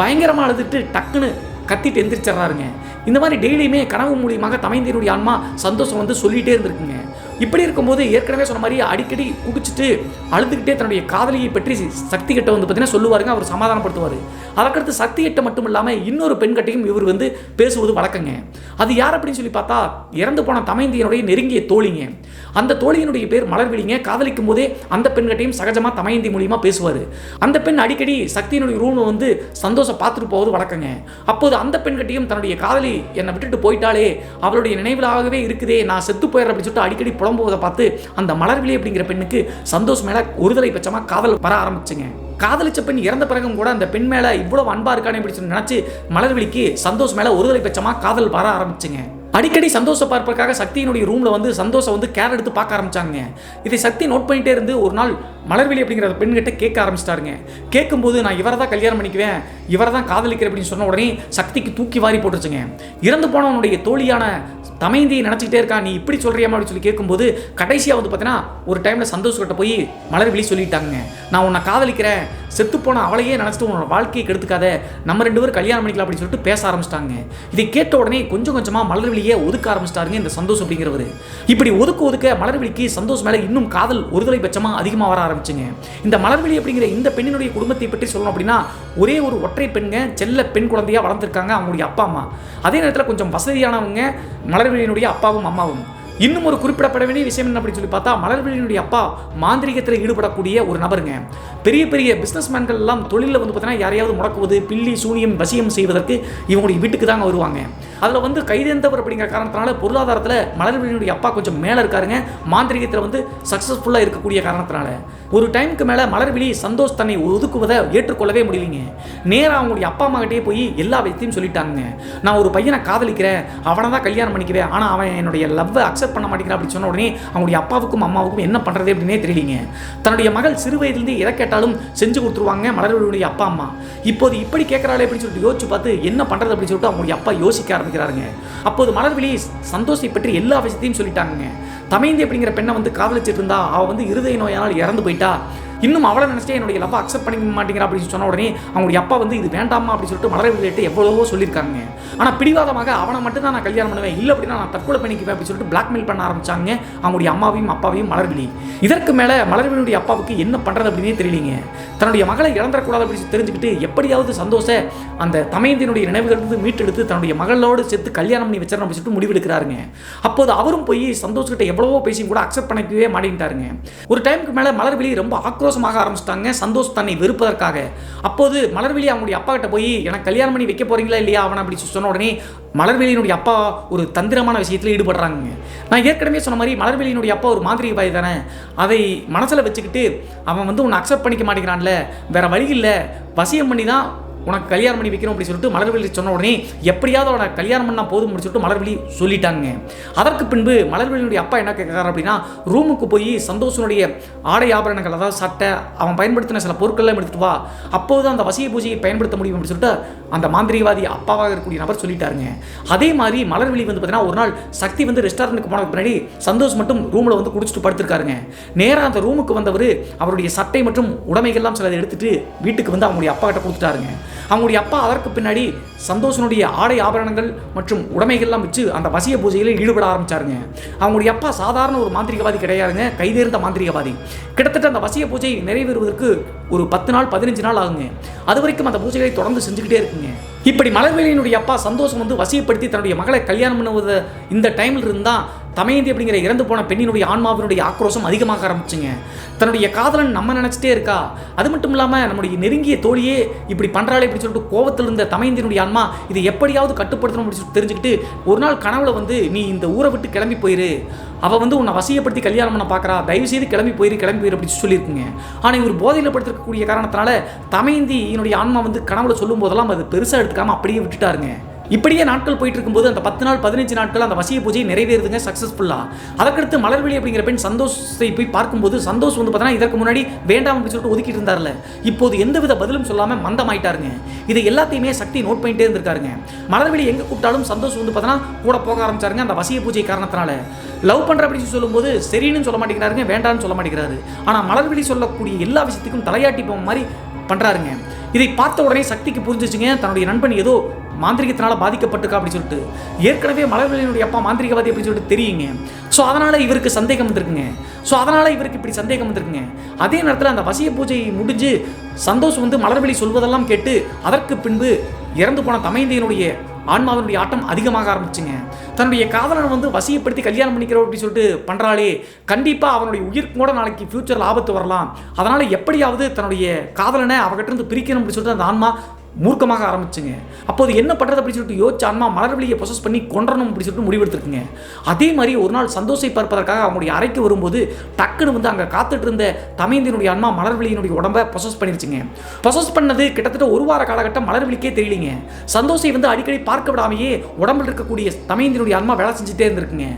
பயங்கரமாக அழுதுட்டு டக்குன்னு கத்திட்டு எந்திரிச்சிடறாருங்க. இந்த மாதிரி டெய்லியுமே கனவு மூலியமாக தமயந்தியினுடைய ஆன்மா சந்தோஷம் வந்து சொல்லிகிட்டே இருந்திருக்குங்க. இப்படி இருக்கும்போது ஏற்கனவே சொன்ன மாதிரி அடிக்கடி குடிச்சிட்டு அழுதுகிட்டே தன்னுடைய காதலியை பற்றி சக்தி கிட்ட வந்து பார்த்தீங்கன்னா சொல்லுவாருங்க, அவர் சமாதானப்படுத்துவார். அதற்கடுத்து சக்தி கிட்ட மட்டும் இல்லாமல் இன்னொரு பெண்கிட்டையும் இவர் வந்து பேசுவது வழக்கங்க. அது யார் அப்படின்னு சொல்லி பார்த்தா, இறந்து போன தமயந்தியினுடைய நெருங்கிய தோழிங்க. அந்த தோழியினுடைய பேர் மலர்விழிங்க. காதலிக்கும் போதே அந்த பெண்கிட்டையும் சகஜமாக தமயந்தி மூலியமாக பேசுவார். அந்த பெண் அடிக்கடி சக்தியினுடைய ரூமில் வந்து சந்தோஷம் பார்த்துட்டு போவது வழக்கங்க. அப்போது அந்த பெண்கிட்டையும் தன்னுடைய காதலி என்னை விட்டுட்டு போயிட்டாலே, அவளுடைய நினைவிலாகவே இருக்குதே, நான் செத்து போயிடுறேன் அப்படின்னு சொல்லிட்டு அடிக்கடி புலம்புவதை பார்த்து அந்த மலர்விழி அப்படிங்கிற பெண்ணுக்கு சந்தோஷ் மேல ஒருதலை பட்சமா காதல் வர ஆரம்பிச்சுங்க. காதலிச்ச பெண் இறந்த பிறகும் கூட அந்த பெண் மேல இவ்வளவு அன்பா இருக்கானே அப்படி சொல்லி நினைச்சு மலர்விழிக்கு சந்தோஷ் மேல ஒருதலை பட்சமா காதல் வர ஆரம்பிச்சுங்க. அடிக்கடி சந்தோஷம் பார்ப்பதற்காக சக்தியினுடைய ரூம்ல வந்து சந்தோஷம் வந்து கேர் எடுத்து பார்க்க ஆரம்பிச்சாங்க. இதை சக்தி நோட் பண்ணிட்டே இருந்து ஒரு நாள் மலர்விழி அப்படிங்கிற பெண்கிட்ட கேட்க ஆரம்பிச்சிட்டாருங்க. கேட்கும்போது நான் இவரை தான் கல்யாணம் பண்ணிக்குவேன், இவரை தான் காதலிக்கிறேன் அப்படின்னு சொன்ன உடனே சக்திக்கு தூக்கி வாரி போட்டுருச்சுங்க. இறந்து போனவனுடைய தோழியான தமயந்தியை நினச்சிக்கிட்டே இருக்கா, நீ இப்படி சொல்றியாமா அப்படின்னு சொல்லி கேட்கும்போது கடைசியாக வந்து பார்த்தீங்கன்னா ஒரு டைமில் சந்தோஷ் கிட்ட போய் மலர்விழி சொல்லிட்டாங்க, நான் உன்னை காதலிக்கிறேன், செத்து போன அவளையே நினச்சிட்டு உன்னோட வாழ்க்கையை கெடுத்துக்காத, நம்ம 2 பேரும் கல்யாணம் பண்ணிக்கலாம் அப்படின்னு சொல்லிட்டு பேச ஆரம்பிச்சிட்டாங்க. இதை கேட்ட உடனே கொஞ்சம் கொஞ்சமாக மலர்விழியை ஒதுக்க ஆரம்பிச்சிட்டாருங்க இந்த சந்தோஷ் அப்படிங்கிறவர். இப்படி ஒதுக்க மலர்விழிக்கு சந்தோஷ் மேலே இன்னும் காதல் ஒருதலை பட்சமாக அதிகமாக வர ஆரம்பிச்சுங்க. இந்த மலர்விழி அப்படிங்கிற இந்த பெண்ணினுடைய குடும்பத்தை பற்றி சொல்லணும் அப்படின்னா, ஒரே ஒரு ஒற்றை பெண்ங்க, செல்ல பெண் குழந்தையாக வளர்ந்துருக்காங்க அவங்களுடைய அப்பா அம்மா. அதே நேரத்தில் கொஞ்சம் வசதியானவங்க மலர்விழியினுடைய அப்பாவும் அம்மாவும். இன்னும் ஒரு குறிப்பிடப்பட வேண்டிய விஷயம் என்ன அப்படின்னு சொல்லி பார்த்தா, மலர்விழியினுடைய அப்பா மாந்திரிகத்தில் ஈடுபடக்கூடிய ஒரு நபருங்க. பெரிய பெரிய பிஸ்னஸ் மேன்கள் எல்லாம் தொழிலில் வந்து பார்த்தீங்கன்னா யாரையாவது முடக்குவது, பில்லி சூனியம் வசியம் செய்வதற்கு இவங்களுடைய வீட்டுக்கு தாங்க வருவாங்க. அதில் வந்து கைதேர்ந்தவர் அப்படிங்கிற காரணத்தினால பொருளாதாரத்தில் மலர்விழியினுடைய அப்பா கொஞ்சம் மேலே இருக்காருங்க. மாந்திரிகத்தில் வந்து சக்ஸஸ்ஃபுல்லாக இருக்கக்கூடிய காரணத்தினால ஒரு டைமுக்கு மேலே மலர்விழி சந்தோஷ் தன்னை ஒதுக்குவதை ஏற்றுக்கொள்ளவே முடியலைங்க. நேராக அவங்களுடைய அப்பா அம்மா கிட்டே போய் எல்லா விஷயத்தையும் சொல்லிட்டாங்க. நான் ஒரு பையனை காதலிக்கிறேன், அவனை தான் கல்யாணம் பண்ணிக்குவேன், ஆனால் அவன் என்னுடைய லவ்வை அக்செப்ட் பண்ண மாட்டேங்கிறான் அப்படின்னு சொன்ன உடனே அவங்களுடைய அப்பாவுக்கும் அம்மாவுக்கும் என்ன பண்ணுறது அப்படின்னே தெரியலிங்க. தன்னுடைய மகள் சிறு வயதிலிருந்து எதை கேட்டாலும் செஞ்சு கொடுத்துருவாங்க மலர்விழியுடைய அப்பா அம்மா. இப்போது இப்படி கேட்குறாளே அப்படின்னு சொல்லிட்டு யோசிச்சு பார்த்து என்ன பண்ணுறது அப்படின்னு சொல்லிட்டு அவங்களுடைய அப்பா யோசிக்க ஆரம்பிக்கிறாருங்க. அப்போது மலர்விழி சந்தோஷத்தை பற்றி எல்லா விஷயத்தையும் சொல்லிட்டாங்க. தமயந்தி அப்படிங்கிற பெண்ணை வந்து காதலிச்சிட்டு இருந்தா, அவள் வந்து இருதய நோயால் இறந்து போயிட்டா, இன்னும் அவளை நினச்சிட்டு என்னுடைய லவ்வை அக்செப்ட் பண்ணிக்க மாட்டேங்கிறா அப்படின்னு சொன்ன உடனே அவங்களுடைய அப்பா வந்து இது வேண்டாமா அப்படின்னு சொல்லிட்டு மலர்விழியிட்ட எவ்வளவோ சொல்லியிருக்காங்க. ஆனால் பிடிவாதமாக அவனை மட்டும் தான் நான் கல்யாணம் பண்ணுவேன், இல்லை அப்படின்னா நான் தற்கொலை பண்ணிக்குவேன் அப்படின்னு சொல்லிட்டு பிளாக்மெயில் பண்ண ஆரம்பிச்சாங்க அவங்களுடைய அம்மாவையும் அப்பாவையும் மலர்விழி. இதற்கு மேலே மலர்விழியுடைய அப்பாவுக்கு என்ன பண்ணுறது அப்படின்னே தெரியலிங்க. தன்னுடைய மகளை இழந்துடக்கூடாது அப்படின்னு தெரிஞ்சுக்கிட்டு எப்படியாவது சந்தோஷ அந்த தமயந்தினுடைய நினைவுகளிலிருந்து மீட்டெடுத்து தன்னுடைய மகளோடு சேர்த்து கல்யாணம் பண்ணி வச்சிடணும் அப்படின்னு சொல்லிட்டு முடிவெடுக்கிறாருங்க. அப்போது அவரும் போய் சந்தோஷ்கிட்ட எவ்வளவோ பேசியும் கூட அக்செப்ட் பண்ணிக்கவே மாட்டேங்கிட்டாருங்க. ஒரு டைமுக்கு மேலே மலர்விழி ரொம்ப ஆக்ரோஷமாக ஆரம்பிச்சிட்டாங்க சந்தோஷ் தன்னை வெறுப்பதற்காக. அப்போது மலர்விழி அவங்களுடைய அப்பா கிட்ட போய் எனக்கு கல்யாணம் பண்ணி வைக்க போறீங்களா இல்லையா அவன் அப்படி சொன்ன உடனே மலர்விழியினுடைய அப்பா ஒரு தந்திரமான விஷயத்தில் ஈடுபடுறாங்க. நான் ஏற்கனவே சொன்ன மாதிரி மலர்விழியினுடைய அப்பா ஒரு மாந்திரிகவாதி தானே, அதை மனசில் வச்சுக்கிட்டு அவன் வந்து உன்னை அக்செப்ட் பண்ணிக்க மாட்டேங்கிறான்ல, வேற வழி இல்லை, வசியம் பண்ணி தான் உனக்கு கல்யாணம் பண்ணி வைக்கணும் அப்படின்னு சொல்லிட்டு மலர்விழி சொன்ன உடனே எப்படியாவது அவனை கல்யாணம் பண்ணால் போதும் அப்படின்னு சொல்லிட்டு மலர்விழி சொல்லிட்டாங்க. அதற்கு பின்பு மலர்விழியினுடைய அப்பா என்ன கேட்குறாரு அப்படின்னா, ரூமுக்கு போய் சந்தோஷனுடைய ஆடை ஆபரணங்கள், அதாவது சட்டை, அவன் பயன்படுத்தின சில பொருட்கள்லாம் எடுத்துட்டு வா, அப்போது அந்த வசிய பூஜையை பயன்படுத்த முடியும் அப்படின்னு சொல்லிட்டு அந்த மாந்திரிகவாதி அப்பாவாக இருக்கக்கூடிய நபர் சொல்லிட்டாருங்க. அதே மாதிரி மலர்விழி வந்து பார்த்தீங்கன்னா ஒரு நாள் சக்தி வந்து ரெஸ்டாரண்ட்டுக்கு போனதுக்கு பின்னாடி சந்தோஷ் மட்டும் ரூமில் வந்து குடிச்சிட்டு படுத்திருக்காருங்க. நேராக அந்த ரூமுக்கு வந்தவர் அவருடைய சட்டை மற்றும் உடைமைகள்லாம் சிலதை எடுத்துட்டு வீட்டுக்கு வந்து அவங்களுடைய அப்பா கிட்ட கொடுத்துட்டாருங்க. அவங்களுடைய அப்பா அதற்கு பின்னாடி சந்தோஷனுடைய ஆடை ஆபரணங்கள் மற்றும் உடைமைகள்லாம் வச்சு அந்த வசிய பூஜையில் ஈடுபட ஆரம்பிச்சாருங்க. அவங்களுடைய அப்பா சாதாரண ஒரு மாந்திரிகவாதி கிடையாதுங்க, கைதேர்ந்த மாந்திரிகவாதி. கிட்டத்தட்ட அந்த வசிய பூஜை நிறைவேறுவதற்கு ஒரு 10 நாள் 15 நாள் ஆகுங்க. அது வரைக்கும் அந்த பூஜைகளை தொடர்ந்து செஞ்சுக்கிட்டே இருக்குங்க. இப்படி மலர்விழியினுடைய அப்பா சந்தோஷம் வந்து வசியப்படுத்தி தன்னுடைய மகளை கல்யாணம் பண்ணுவது இந்த டைமில் இருந்தால் தமயந்தி அப்படிங்கிற இறந்து போன பெண்ணினுடைய ஆன்மாவினுடைய ஆக்ரோஷம் அதிகமாக ஆரம்பிச்சுங்க. தன்னுடைய காதலன் நம்ம நினச்சிட்டே இருக்கா, அது மட்டும் இல்லாமல் நம்முடைய நெருங்கிய தோழியே இப்படி பண்ணுறாளே அப்படின்னு சொல்லிட்டு கோவத்தில் இருந்த தமயந்தினுடைய ஆன்மா இதை எப்படியாவது கட்டுப்படுத்தணும் அப்படின்னு சொல்லிட்டு தெரிஞ்சுக்கிட்டு ஒரு நாள் கனவுல வந்து நீ இந்த ஊரை விட்டு கிளம்பி போயிரு, அவள் வந்து உன்னை வசியப்படுத்தி கல்யாணம் பண்ண பார்க்குறா, தயவு செய்து கிளம்பி போயிரு அப்படின்னு சொல்லியிருக்குங்க. ஆனால் இவர் போதையில் படுத்திருக்கக்கூடிய காரணத்தினால தமயந்தியினுடைய ஆன்மா வந்து கனவுல சொல்லும் போதெல்லாம் அது பெருசாக எடுத்துக்காமல் அப்படியே விட்டுட்டாருங்க. இப்படியே நாட்கள் போயிட்டு இருக்கும்போது அந்த 10 நாள் 15 நாட்கள் அந்த வசிய பூஜை நிறைவேறுதுங்க சக்ஸஸ்ஃபுல்லாக. அதற்கடுத்து மலர்விழி அப்படிங்கிற பெண் சந்தோஷத்தை போய் பார்க்கும்போது சந்தோஷ் வந்து பார்த்தீங்கன்னா இதற்கு முன்னாடி வேண்டாம் அப்படின்னு சொல்லிட்டு ஒதுக்கிட்டு இருந்தார்ல, இப்போது எந்தவித பதிலும் சொல்லாமல் மந்தமாயிட்டாருங்க. இதை எல்லாத்தையுமே சக்தி நோட் பண்ணிட்டே இருந்திருக்காருங்க. மலர்விழி எங்கே கூப்பிட்டாலும் சந்தோஷ் வந்து பார்த்தீங்கன்னா கூட போக ஆரம்பிச்சாருங்க அந்த வசிய பூஜை காரணத்தினால. லவ் பண்ணுற அப்படின்னு சொல்லும்போது சரின்னு சொல்ல மாட்டேங்கிறாருங்க, வேண்டான்னு சொல்ல மாட்டேங்கிறாரு. ஆனால் மலர்விழி சொல்லக்கூடிய எல்லா விஷயத்துக்கும் தலையாட்டி போக மாதிரி பண்ணுறாருங்க. இதை பார்த்த உடனே சக்திக்கு புரிஞ்சிச்சுங்க தன்னுடைய நண்பன் ஏதோ மாந்திரிகத்தினால பாதிக்கப்பட்டிருக்கா அப்படின்னு சொல்லிட்டு. ஏற்கனவே மலர்விழியினுடைய அப்பா மாந்திரிகவாதி அப்படின்னு சொல்லிட்டு தெரியுங்க. ஸோ அதனால் இவருக்கு சந்தேகம் வந்திருக்குங்க. ஸோ அதனால் இவருக்கு இப்படி சந்தேகம் வந்திருக்குங்க. அதே நேரத்தில் அந்த வசிய பூஜை முடிஞ்சு சந்தோஷம் வந்து மலர்விழி சொல்வதெல்லாம் கேட்டு அதற்கு பின்பு இறந்து போன தமயந்தியினுடைய ஆன்மாவினுடைய ஆட்டம் அதிகமாக ஆரம்பிச்சுங்க. தன்னுடைய காதலனை வந்து வசியப்படுத்தி கல்யாணம் பண்ணிக்கிறோம் அப்படின்னு சொல்லிட்டு பண்ணுறாளே, கண்டிப்பாக அவனுடைய உயிருக்கு கூட நாளைக்கு ஃபியூச்சரில் ஆபத்து வரலாம், அதனால் எப்படியாவது தன்னுடைய காதலனை அவகிட்ட இருந்து பிரிக்கணும் அப்படின்னு சொல்லிட்டு அந்த ஆன்மா மூர்க்கமாக ஆரம்பிச்சுங்க. அப்போது என்ன பண்ணுறது அப்படின்னு சொல்லிட்டு யோசிச்ச ஆன்மா மலர்விழியை பொசஸ் பண்ணி கொன்றணும் அப்படின்னு சொல்லிட்டு முடிவெடுத்துருக்குங்க. அதே மாதிரி ஒரு நாள் சந்தோஷை பார்ப்பதற்காக அவங்களுடைய அறைக்கு வரும்போது டக்குன்னு வந்து அங்கே காத்துட்டு இருந்த தமயந்தினுடைய ஆன்மா மலர்விழியினுடைய உடம்பை பொசஸ் பண்ணிருச்சுங்க. பொசஸ் பண்ணது கிட்டத்தட்ட ஒரு வார காலகட்டம் மலர்விழிக்கே தெரியலிங்க. சந்தோஷை வந்து அடிக்கடி பார்க்க விடாமையே உடம்பில் இருக்கக்கூடிய தமயந்தினுடைய ஆன்மா வேலை செஞ்சுட்டே இருந்திருக்குங்க.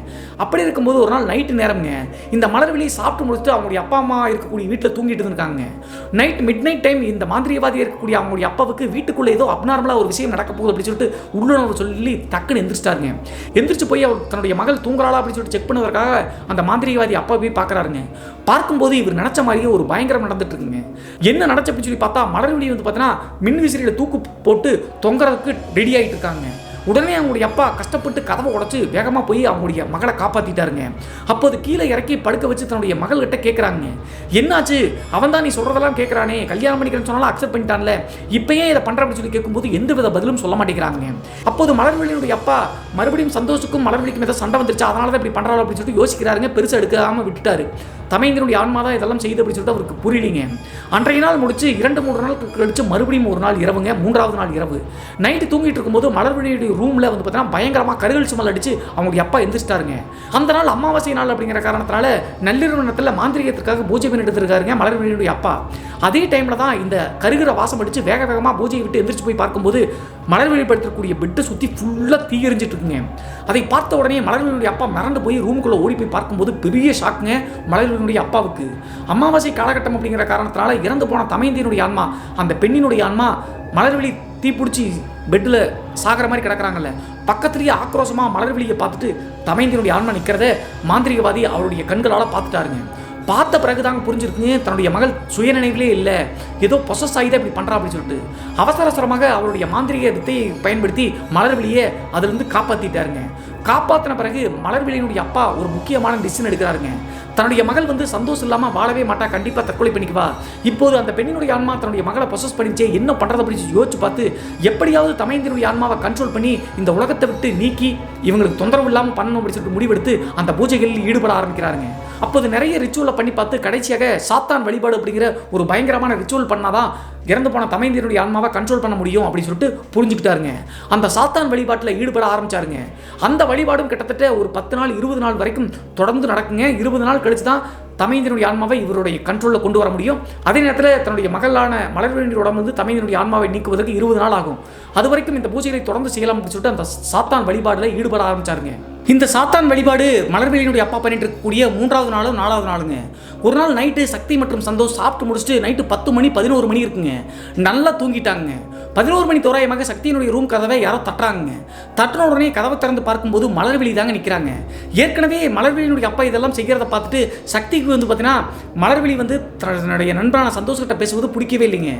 அப்படி இருக்கும்போது ஒரு நாள் நைட்டு நேரம்ங்க, இந்த மலர்விழியை சாப்பிட்டு முடிச்சுட்டு அவங்களுடைய அப்பா அம்மா இருக்கக்கூடிய வீட்டில் தூங்கிட்டு இருந்திருக்காங்க. மிட் நைட் டைம் இந்த மாந்திரிகவாதி இருக்கக்கூடிய அவங்களுடைய அப்பாவுக்கு வீட்டுக்குள்ளே ஏதோ அப்நார்மலாக ஒரு விஷயம் நடக்க போகுது அப்படின்னு சொல்லிட்டு உள்ளுணர்வு சொல்லி டக்குன்னு எந்திரிச்சிட்டாருங்க. எந்திரிச்சு போய் அவர் தன்னுடைய மகள் தூங்குறாளா அப்படின்னு சொல்லிட்டு செக் பண்ணுவதற்காக அந்த மாந்திரிகவாதி அப்பா போய் பார்க்குறாருங்க. பார்க்கும்போது இவர் நினச்ச மாதிரியே ஒரு பயங்கரம் நடந்துட்டு இருக்குங்க. என்ன நடச்சு அப்படின்னு சொல்லி பார்த்தா மலர்விழி வந்து பார்த்தீங்கன்னா மின்விசிறியில் தூக்கு போட்டு தொங்குறதுக்கு ரெடி ஆகிட்டு இருக்காங்க. உடனே அவங்களுடைய அப்பா கஷ்டப்பட்டு கதவை உடைச்சு வேகமாக போய் அவங்களுடைய மகளை காப்பாற்றிட்டாருங்க. அப்போது கீழே இறக்கி படுக்க வச்சு தன்னுடைய மகள்கிட்ட கேட்குறாங்க, என்னாச்சு, அவன் தான் நீ சொல்கிறதெல்லாம் கேட்குறானே, கல்யாணம் பண்ணிக்கிறேன்னு சொன்னாலும் அக்செப்ட் பண்ணிட்டான்ல, இப்போயே இதை பண்ணுற அப்படின்னு சொல்லி கேட்கும்போது எந்த வித பதிலும் சொல்ல மாட்டேங்கிறாங்க. அப்போது மலர்விழியுடைய அப்பா மறுபடியும் சந்தோஷுக்கும் மலர்விழிக்கும் ஏதாவது சண்டை வந்துருச்சு, அதனால தான் இப்படி பண்ணுறாள் அப்படின்னு சொல்லிட்டு யோசிக்கிறாருங்க. பெருசாக எடுக்காமல் விட்டுட்டாரு. தமையந்தினுடைய ஆன்மா தான் இதெல்லாம் செய்யுது அப்படின்னு சொல்லிட்டு அவருக்கு புரியலிங்க. அன்றைய நாள் முடிச்சு 2-3 நாள் கழிச்சு மறுபடியும் ஒரு நாள் இரவுங்க, 3வது நாள் இரவு நைட்டு தூங்கிட்டு இருக்கும்போது மலர்விழியுடைய ரூமில் வந்து பார்த்தீங்கன்னா பயங்கரமாக கருகல் சுமல் அடிச்சு அவங்களுடைய அப்பா எந்திரிச்சிட்டாருங்க. அந்த நாள் அமாவாசை நாள் அப்படிங்கிற காரணத்தினால நள்ளிரவு நேரத்தில் மாந்திரிகத்திற்காக பூஜை பண்ணி எடுத்துருக்காருங்க மலர்விழியுடைய அப்பா. அதே டைமில் தான் இந்த கருகிற வாசம் அடித்து வேக வேகமாக பூஜையை விட்டு எந்திரிச்சு போய் பார்க்கும்போது மலர்விழி படுத்தக்கூடிய பெட்டை சுற்றி ஃபுல்லாக தீ எரிஞ்சிட்டு இருக்குங்க. அதை பார்த்த உடனே மலர்விழியுடைய அப்பா மிரண்டு போய் ரூமுக்குள்ளே ஓடி போய் பார்க்கும்போது பெரிய ஷாக்குங்க மலர்விழியுடைய அப்பாவுக்கு. அமாவாசை காலகட்டம் அப்படிங்கிற காரணத்தினால இறந்து போன தமயந்தியினுடைய ஆன்மா, அந்த பெண்ணினுடைய ஆன்மா மலர்விழி தீப்பிடிச்சி பெட்டில் சாகிற மாதிரி கிடக்கிறாங்கல்ல, பக்கத்துலேயே ஆக்ரோஷமாக மலர்விழியை பார்த்துட்டு தமயந்தியினுடைய ஆன்மா நிற்கிறத மாந்திரிகவாதி அவருடைய கண்களால் பார்த்துட்டாருங்க. பார்த்த பிறகு தாங்க புரிஞ்சிருக்குங்க தன்னுடைய மகள் சுயநினைவிலே இல்லை, ஏதோ பொசஸ் ஆகி தான் இப்படி பண்ணுறா அப்படின்னு சொல்லிட்டு அவசர அவசரமாக அவருடைய மாந்திரிக வித்தையை பயன்படுத்தி மலர்விழியை அதிலிருந்து காப்பாற்றிட்டாருங்க. காப்பாற்றின பிறகு மலர்விழியினுடைய அப்பா ஒரு முக்கியமான டிசிஷன் எடுக்கிறாருங்க. தன்னுடைய மகள் வந்து சந்தோஷம் இல்லாமல் வாழவே மாட்டா, கண்டிப்பாக தற்கொலை பண்ணிக்குவா. இப்போது அந்த பெண்ணினுடைய ஆன்மா தன்னுடைய மகளை பொசஸ் பண்ணிச்சே, என்ன பண்ணுறது அப்படின்னு யோசிச்சு பார்த்து எப்படியாவது தமயந்தினுடைய ஆன்மாவை கண்ட்ரோல் பண்ணி இந்த உலகத்தை விட்டு நீக்கி இவங்களுக்கு தொந்தரவு இல்லாமல் பண்ணணும் அப்படின்னு சொல்லிட்டு முடிவெடுத்து அந்த பூஜைகளில் ஈடுபட ஆரம்பிக்கிறாருங்க. அப்போது நிறைய ரிச்சுவலை பண்ணி பார்த்து கடைசியாக சாத்தான் வழிபாடு அப்படிங்கிற ஒரு பயங்கரமான ரிச்சுவல் பண்ணாதான் இறந்து போன தமையந்தியினுடைய ஆன்மாவை கண்ட்ரோல் பண்ண முடியும் அப்படின்னு சொல்லிட்டு புரிஞ்சுக்கிட்டாருங்க. அந்த சாத்தான் வழிபாட்டில் ஈடுபட ஆரம்பிச்சாருங்க. அந்த வழிபாடும் கிட்டத்தட்ட ஒரு 10 நாள் 20 நாள் வரைக்கும் தொடர்ந்து நடக்குங்க. 20 நாள் கழிச்சு தான் தமையந்தினுடைய ஆன்மாவை இவருடைய கண்ட்ரோலில் கொண்டு வர முடியும். அதே நேரத்தில் தன்னுடைய மகளான மலர்விழியோட வந்து தமையந்தினுடைய ஆன்மாவை நீக்குவதற்கு 20 நாள் ஆகும். அது வரைக்கும் இந்த பூஜைகளை தொடர்ந்து செய்யலாம் அப்படின்னு சொல்லிட்டு அந்த சாத்தான் வழிபாடில் ஈடுபட ஆரம்பிச்சாருங்க. இந்த சாத்தான் வழிபாடு மலர்விழியினுடைய அப்பா பண்ணிட்டு இருக்கக்கூடிய 3வது நாளும் 4வது நாளுங்க. ஒரு நாள் நைட்டு சக்தி மற்றும் சந்தோஷ் சாப்பிட்டு முடிச்சுட்டு நைட்டு 10 மணி 11 மணி இருக்குங்க. நல்லா தூங்கிட்டாங்க. 11 மணி தோராயமாக சக்தியினுடைய ரூம் கதவை யாரோ தட்டுறாங்க. தட்டின உடனே கதவை திறந்து பார்க்கும்போது மலர்விழி தாங்க நிற்கிறாங்க. ஏற்கனவே மலர்விழியினுடைய அப்பா இதெல்லாம் செய்கிறத பார்த்துட்டு சக்திக்கு வந்து பார்த்தீங்கன்னா மலர்விழி வந்து தன்னுடைய நண்பரான சந்தோஷக்கிட்ட பேசுவது பிடிக்கவே இல்லைங்க.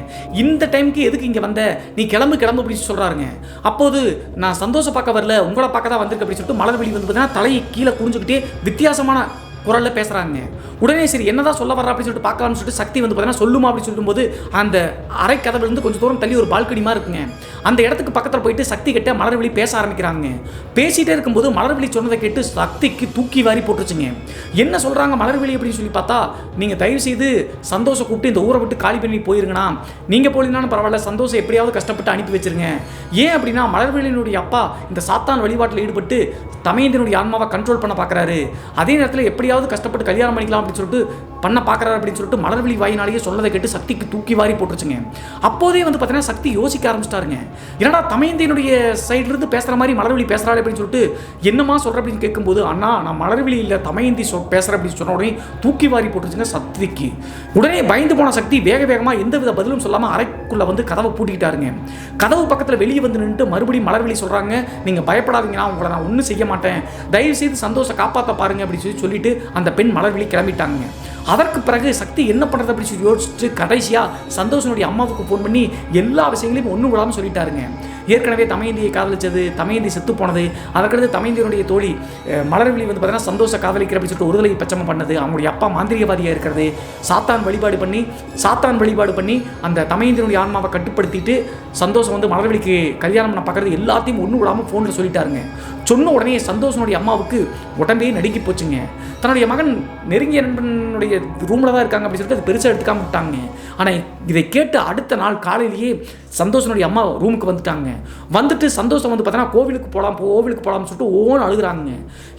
இந்த டைமுக்கு எதுக்கு இங்கே வந்த, நீ கிளம்பு அப்படின்னு சொல்கிறாருங்க. அப்போது நான் சந்தோஷம் பார்க்க வரல, உங்களை பார்க்க தான் வந்திருக்கு அப்படின்னு சொல்லிட்டு மலர்விழி வந்து பார்த்தீங்கன்னா தலையை கீழே குனிஞ்சுக்கிட்டே வித்தியாசமான குரல்ல பேசுறாங்க. உடனே சரி என்னதான் சொல்ல வர்றா அப்படின்னு சொல்லிட்டு பார்க்கலாம்னு சொல்லிட்டு சக்தி வந்து பார்த்தீங்கன்னா சொல்லுமா அப்படின்னு சொல்லும்போது அந்த அரை கதவுலேருந்து கொஞ்சம் தூரம் தள்ளி ஒரு பால்கனிமா இருக்குங்க. அந்த இடத்துக்கு பக்கத்தில் போயிட்டு சக்தி கிட்ட மலர்விழி பேச ஆரம்பிக்கிறாங்க. பேசிட்டே இருக்கும்போது மலர்விழி சொன்னதை கேட்டு சக்திக்கு தூக்கி வாரி போட்டுருச்சுங்க. என்ன சொல்றாங்க மலர்விழி அப்படின்னு சொல்லி பார்த்தா, நீங்க தயவு செய்து சந்தோஷம் கூப்பிட்டு இந்த ஊரை விட்டு காலி பண்ணி போயிருங்கண்ணா, நீங்க போலினாலும் பரவாயில்ல, சந்தோஷம் எப்படியாவது கஷ்டப்பட்டு அனுப்பி வச்சிருங்க. ஏன் அப்படின்னா மலர்விழியினுடைய அப்பா இந்த சாத்தான் வழிபாட்டில் ஈடுபட்டு தமையந்தினுடைய ஆன்மாவை கண்ட்ரோல் பண்ண பார்க்குறாரு. அதே நேரத்தில் எப்படியாவது கஷ்டப்பட்டு கல்யாணம் பண்ணிக்கலாம் அப்படின்னு சொல்லிட்டு பண்ண பார்க்குறாரு அப்படின்னு சொல்லிட்டு மலர்விழி வாயினாலேயே சொன்னதை கேட்டு சக்திக்கு தூக்கி வாரி போட்டுருச்சுங்க. அப்போதே வந்து பார்த்தீங்கன்னா சக்தி யோசிக்க ஆரம்பிச்சிட்டாருங்க. என்னடா தமையந்தினுடைய சைட்லேருந்து பேசுகிற மாதிரி மலர்விழி பேசுகிறாள் அப்படின்னு சொல்லிட்டு என்னமா சொல்கிற அப்படின்னு கேட்கும்போது, அண்ணா நான் மலர்விழி இல்லை தமையந்தி பேசுகிறேன் அப்படின்னு சொன்ன உடனே தூக்கி வாரி போட்டுருச்சுங்க சக்திக்கு. உடனே பயந்து போன சக்தி வேகமாக எந்த வித பதிலும் சொல்லாமல் அறைக்குள்ளே வந்து கதவை பூட்டிக்கிட்டாருங்க. கதவு பக்கத்தில் வெளியே வந்து நின்று மறுபடியும் மலர்விழி சொல்கிறாங்க, நீங்கள் பயப்படாதீங்கன்னா உங்களை நான் ஒன்றும் செய்ய மாட்டேன், தயவு செய்து சந்தோஷம் காப்பாற்ற பாருங்க அப்படின்னு சொல்லிட்டு அந்த பெண் மலர்விழி கிளம்பிட்டாங்க. அதற்கு பிறகு சக்தி என்ன பண்ணுறது அப்படின்னு சொல்லி யோசிச்சுட்டு கடைசியாக சந்தோஷனுடைய அம்மாவுக்கு ஃபோன் பண்ணி எல்லா விஷயங்களையும் ஒன்றும் விடாமல் சொல்லிட்டாருங்க. ஏற்கனவே தமையந்தியை காதலிச்சது, தமையந்தி செத்து போனது, அதற்கடுத்து தமையந்தியினுடைய தோழி மலர்விழி வந்து பார்த்தீங்கன்னா சந்தோஷ காதலிக்கிற அப்படின்னு சொல்லிட்டு ஒருதலை பச்சமம் பண்ணது, அவங்களுடைய அப்பா மாந்திரிகவாதியாக இருக்கிறது, சாத்தான் வழிபாடு பண்ணி அந்த தமையந்தியினுடைய ஆன்மாவை கட்டுப்படுத்திட்டு சந்தோஷம் வந்து மலர்விழிக்கு கல்யாணம் பண்ண பார்க்குறது எல்லாத்தையும் ஒன்றும் விடாமல் ஃபோனில் சொல்லிட்டாருங்க. சொன்ன உடனே சந்தோஷனுடைய அம்மாவுக்கு உடம்பே நடுங்கி போச்சுங்க. தன்னுடைய மகன் நெருங்கிய நண்பனுடைய ரூமில் தான் இருக்காங்க அப்படின்னு சொல்லிட்டு அது பெருசாக எடுத்துக்காம விட்டாங்க. ஆனால் இதை கேட்டு அடுத்த நாள் காலையிலேயே சந்தோஷனுடைய அம்மா ரூமுக்கு வந்துட்டு சந்தோஷம் வந்து பார்த்தீங்கன்னா கோவிலுக்கு போகலாம்னு சொல்லிட்டு ஓன்னு அழுகுறாங்க.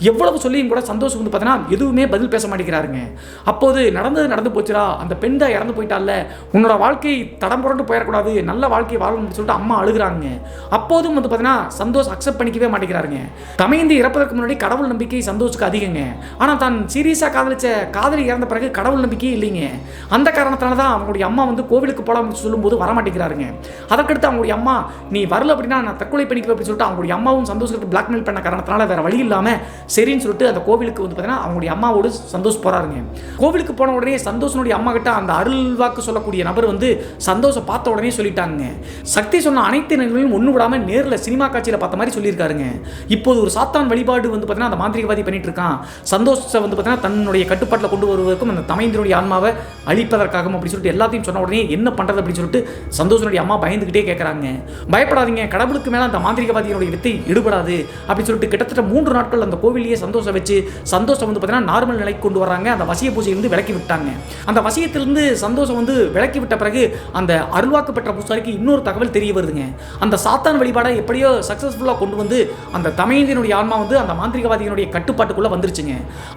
எவ்வளவு சொல்லியும் கூட சந்தோஷம் வந்து பார்த்தீங்கன்னா எதுவுமே பதில் பேச மாட்டேங்கிறாருங்க. அப்போது நடந்து போச்சுடா, அந்த பெண் தான் இறந்து போயிட்டால, உன்னோட வாழ்க்கை தடம் புரண்டு போயிடக்கூடாது, நல்ல வாழ்க்கை வாழணும்னு சொல்லிட்டு அம்மா அழுகுறாங்க. அப்போதும் வந்து பார்த்தீங்கன்னா சந்தோஷ் அக்செப்ட் பண்ணிக்கவே மாட்டேங்கிறாருங்க. தமையந்தி இறப்பதற்கு முன்னாடி கடவுள் நம்பிக்கை சந்தோஷுக்கு அதிகங்க. ஆனால் தான் சீரியஸாக காதலிச்ச காதலி இறந்த பிறகு கடவுள் நம்பிக்கையே இல்லைங்க. அந்த காரணத்தால தான் அவங்களுடைய அம்மா வந்து கோவிலுக்கு போகலாம்னு சொல்லும்போது வரமாட்டேங்கிறாருங்க. அதற்கடுத்து அவங்களுடைய அம்மா நீ வரல அப்படின்னா நான் தற்கொலை பண்ணிக்குவேன் அப்படின்னு சொல்லிட்டு அவங்களுடைய அம்மாவும் சந்தோஷத்துக்கு பிளாக்மெயில் பண்ண காரணத்தினால வேற வழி இல்லாமல் சரின்னு சொல்லிட்டு அந்த கோவிலுக்கு வந்து பார்த்தீங்கன்னா அவங்களுடைய அம்மாவோடு சந்தோஷ் போறாருங்க. கோவிலுக்கு போன உடனே சந்தோஷனுடைய அம்மா கிட்ட அந்த அருள்வாக்கு சொல்லக்கூடிய நபர் வந்து சந்தோஷம் பார்த்த உடனே சொல்லிட்டாங்க. சக்தி சொன்ன அனைத்து நிகழ்வுகளும் ஒன்று விடாமல் நேரில் சினிமா காட்சியில் பார்த்த மாதிரி சொல்லியிருக்காருங்க. இப்போது ஒரு சாத்தான் வழிபாடு வந்து பார்த்தீங்கன்னா அந்த மாந்திரிகவாதி பண்ணிட்டு இருக்கான், சந்தோஷத்தை வந்து பார்த்தீங்கன்னா தன்னுடைய கட்டுப்பாட்டில் கொண்டு வருவதற்கும் அந்த தமையந்தினுடைய ஆன்மாவை அழிப்பதற்காகவும் அப்படி சொல்லிட்டு எல்லாத்தையும் சொன்ன உடனே என்ன பண்ணுறது அப்படின்னு சொல்லிட்டு சந்தோஷனுடைய அம்மா பயந்துகிட்டே கேட்குறாங்க. பயப்படாதீங்க, கடவுளுக்கு மேலே அந்த மாந்திரிகவாதியினுடைய வித்தை ஈடுபடாது அப்படின்னு சொல்லிட்டு கிட்டத்தட்ட 3 நாட்கள் அந்த கோவிலையே சந்தோஷம் வச்சு சந்தோஷம் வந்து பார்த்தீங்கன்னா நார்மல் நிலைக்கு கொண்டு வராங்க. அந்த வசிய பூஜையிலிருந்து விலக்கி விட்டாங்க. அந்த வசியத்திலிருந்து சந்தோஷம் வந்து விலக்கி விட்ட பிறகு அந்த அருள்வாக்கு பெற்ற பூசாரிக்கு இன்னொரு தகவல் தெரிய வருதுங்க. அந்த சாத்தான் வழிபாடை எப்படியோ சக்ஸஸ்ஃபுல்லாக கொண்டு வந்து அந்த தமையந்தினுடைய ஆன்மா வந்து அந்த மாந்திரிகவாதியினுடைய கட்டுப்பாட்டுக்குள்ளே வந்துருச்சுங்க.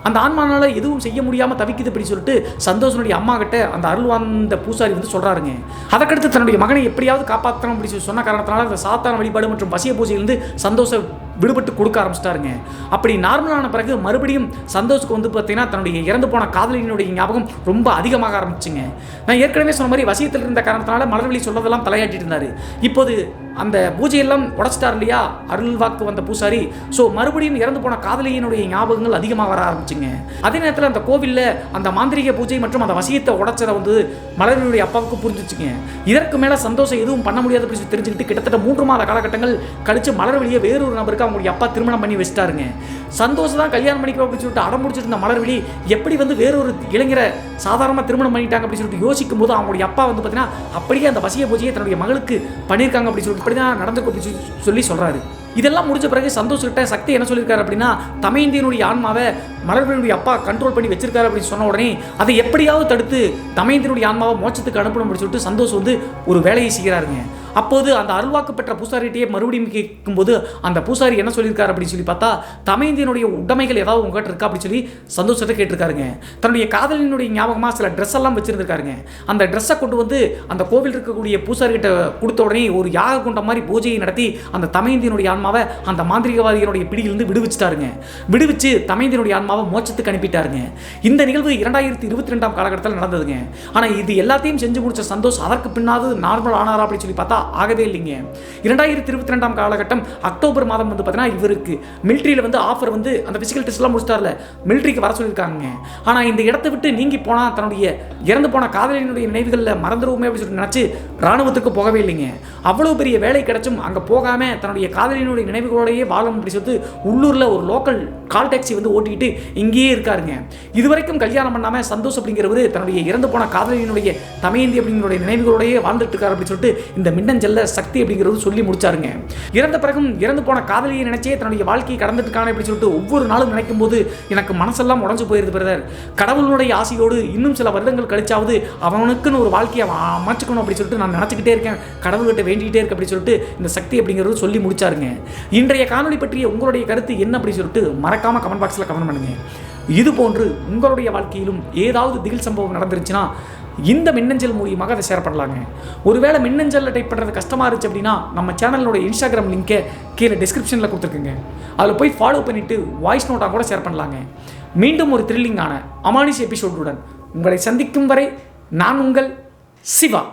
அந்த ஆன்மானால எதுவும் செய்ய முடியாமல் தவிக்குது அப்படி சொல்லிட்டு சந்தோஷனுடைய அம்மா கிட்ட அந்த அருள்வாந்த பூசாரி வந்து சொல்கிறாருங்க. அதற்கடுத்து தன்னுடைய மகனை எப்படியாவது காப்பாற்றணும் அப்படின்னு சொன்ன காரணத்தினால அந்த சாத்தான வழிபாடு மற்றும் வசிய பூஜையிலிருந்து சந்தோஷம் விடுபட்டு கொடுக்க ஆரம்பிச்சிட்டாருங்க. அப்படி நார்மலான பிறகு மறுபடியும் சந்தோஷுக்கு வந்து பார்த்தீங்கன்னா தன்னுடைய இறந்து போன காதலியினுடைய ஞாபகம் ரொம்ப அதிகமாக ஆரம்பிச்சுங்க. நான் ஏற்கனவே சொன்ன மாதிரி வசியத்தில் இருந்த காரணத்தினால மலர்விழி சொல்லதெல்லாம் தலையாட்டிட்டு இருந்தார். இப்போது அந்த பூஜையெல்லாம் உடைச்சிட்டார் இல்லையா அருள்வாக்கு வந்த பூசாரி. ஸோ மறுபடியும் இறந்து போன காதலியினுடைய ஞாபகங்கள் அதிகமாக வர ஆரம்பிச்சுங்க. அதே நேரத்தில் அந்த கோவிலில் அந்த மாந்திரிக பூஜை மற்றும் அந்த வசியத்தை உடைச்சதை வந்து மலர்விழியுடைய அப்பாவுக்கு புரிஞ்சிச்சுங்க. இதற்கு மேலே சந்தோஷம் எதுவும் பண்ண முடியாது அப்படின்னு தெரிஞ்சுக்கிட்டு கிட்டத்தட்ட 3 மாத காலகட்டங்கள் கழித்து மலர்விழியை வேறொரு நபருக்கு அவங்களுடைய அப்பா திருமணம் பண்ணி வச்சிட்டாருங்க. சந்தோஷம் தான் கல்யாணம் பண்ணிக்க அப்படின்னு சொல்லிட்டு அடம் முடிச்சிட்டு இருந்த மலர்விழி எப்படி வந்து வேறொரு இளைஞரை சாதாரணமாக திருமணம் பண்ணிட்டாங்க அப்படின்னு சொல்லிட்டு யோசிக்கும் போது அவங்களுடைய அப்பா வந்து பார்த்தீங்கன்னா அப்படியே அந்த வசிய பூஜையை தன்னுடைய மகளுக்கு பண்ணியிருக்காங்க அப்படின்னு சொல்லிட்டு இப்படி தான் நடந்துக்கும் அப்படின்னு சொல்லி சொல்கிறாரு. இதெல்லாம் முடிஞ்ச பிறகு சந்தோஷ் கிட்ட சக்தி என்ன சொல்லியிருக்காரு அப்படின்னா, தமயந்தியினுடைய ஆன்மாவை மலர்விழியுடைய அப்பா கண்ட்ரோல் பண்ணி வச்சிருக்காரு அப்படின்னு சொன்ன உடனே அதை எப்படியாவது தடுத்து தமயந்தியினுடைய ஆன்மாவை மோட்சத்துக்கு அனுப்பணும் அப்படின்னு சொல்லிட்டு சந்தோஷ் வந்து ஒரு வேலையை செய்கிறாருங்க. அப்போது அந்த அருள்வாக்கு பெற்ற பூசாரிகிட்டே மறுபடியும் கேட்கும்போது அந்த பூசாரி என்ன சொல்லியிருக்காரு அப்படின்னு சொல்லி பார்த்தா, தமயந்தியினுடைய உடைமைகள் ஏதாவது உங்ககிட்ட இருக்கா அப்படின்னு சொல்லி சந்தோஷத்தை கேட்டிருக்காருங்க. தன்னுடைய காதலினுடைய ஞாபகமாக சில ட்ரெஸ் எல்லாம் வச்சிருந்திருக்காருங்க. அந்த ட்ரெஸ்ஸை கொண்டு வந்து அந்த கோவில் இருக்கக்கூடிய பூசாரிகிட்ட கொடுத்த உடனே ஒரு யாக குண்டம் மாதிரி பூஜையை நடத்தி அந்த தமயந்தியினுடைய ஆன்மாவை அந்த மாந்திரிகவாதியினுடைய பிடியிலிருந்து விடுவிச்சிட்டாருங்க. விடுவிச்சு தமயந்தியினுடைய ஆன்மாவை மோட்சத்துக்கு அனுப்பிட்டாருங்க. இந்த நிகழ்வு 2022 காலகட்டத்தில் நடந்ததுங்க. ஆனால் இது எல்லாத்தையும் செஞ்சு முடிச்ச சந்தோஷ் அதற்கு பின்னாவது நார்மல் ஆனாரா அப்படின்னு சொல்லி பார்த்தா ஆகவே இல்லைங்க. 2022 காலகட்டம் அக்டோபர் மாதம் வந்து பார்த்தீங்கன்னா இவருக்கு மிலிட்ரியில் வந்து ஆஃபர் வந்து அந்த பிசிக்கல் டெஸ்ட்லாம் முடிச்சிட்டார்ல, மிலிட்ரிக்கு வர சொல்லியிருக்காங்க. ஆனால் இந்த இடத்தை விட்டு நீங்கி போனால் தன்னுடைய இறந்து போன காதலினுடைய நினைவுகளில் மறந்துடுவோமே அப்படின்னு சொல்லி நினச்சி ராணுவத்துக்கு போகவே இல்லைங்க. அவ்வளோ பெரிய வேலை கிடைச்சும் அங்கே போகாமல் தன்னுடைய காதலினுடைய நினைவுகளோடையே வாழணும் அப்படின்னு சொல்லிட்டு உள்ளூரில் ஒரு லோக்கல் கால் டாக்ஸி வந்து ஓட்டிக்கிட்டு இங்கேயே இருக்காருங்க. இதுவரைக்கும் கல்யாணம் பண்ணாமல் சந்தோஷ் அப்படிங்கிறவர் தன்னுடைய இறந்து போன காதலினுடைய தமயந்தி அப்படிங்கிற நினைவுகளோடையே வாழ்ந்துட்டு இருக்காரு அப்படின்னு சொல்லிட்டு இந்த மின்னஞ்சல்ல சக்தி அப்படிங்கிறது சொல்லி முடிச்சாருங்க. இறந்த பிறகும் இறந்து போன காதலியை நினைச்சே தன்னுடைய வாழ்க்கையை கடந்துட்டுக்கான அப்படின்னு சொல்லிட்டு ஒவ்வொரு நாளும் நினைக்கும் போது எனக்கு மனசெல்லாம் உடஞ்சு போயிருது பிரதர். கடவுளுடைய ஆசையோடு இன்னும் சில வருடங்கள் கழிச்சாவது அவனுக்குன்னு ஒரு வாழ்க்கையை அமைச்சுக்கணும் அப்படின்னு சொல்லிட்டு நான் நினச்சிக்கிட்டே இருக்கேன், கடவுள்கிட்ட வேண்டிகிட்டே இருக்கு அப்படின்னு சொல்லிட்டு இந்த சக்தி அப்படிங்கிறது சொல்லி முடிச்சாருங்க. இன்றைய காணொலி பற்றிய உங்களுடைய கருத்து என்ன அப்படின்னு சொல்லிட்டு மறக்காம கமெண்ட் பாக்ஸில் கமெண்ட் பண்ணுங்க. இது போன்று உங்களுடைய வாழ்க்கையிலும் ஏதாவது திகில் சம்பவம் நடந்துருச்சுன்னா இந்த மின்னஞ்சல் மூலியமாக அதை ஷேர் பண்ணலாங்க. ஒருவேளை மின்னஞ்சலில் டைப் பண்ணுறது கஷ்டமாக இருந்துச்சு அப்படின்னா நம்ம சேனலோட இன்ஸ்டாகிராம் லிங்கை கீழே டிஸ்கிரிப்ஷனில் கொடுத்துருக்குங்க. அதில் போய் ஃபாலோ பண்ணிவிட்டு வாய்ஸ் நோட்டாக கூட ஷேர் பண்ணலாங்க. மீண்டும் ஒரு த்ரில்லிங்கான அமானிஷ் எபிசோடுடன் உங்களை சந்திக்கும் வரை நான் உங்கள் சிவா.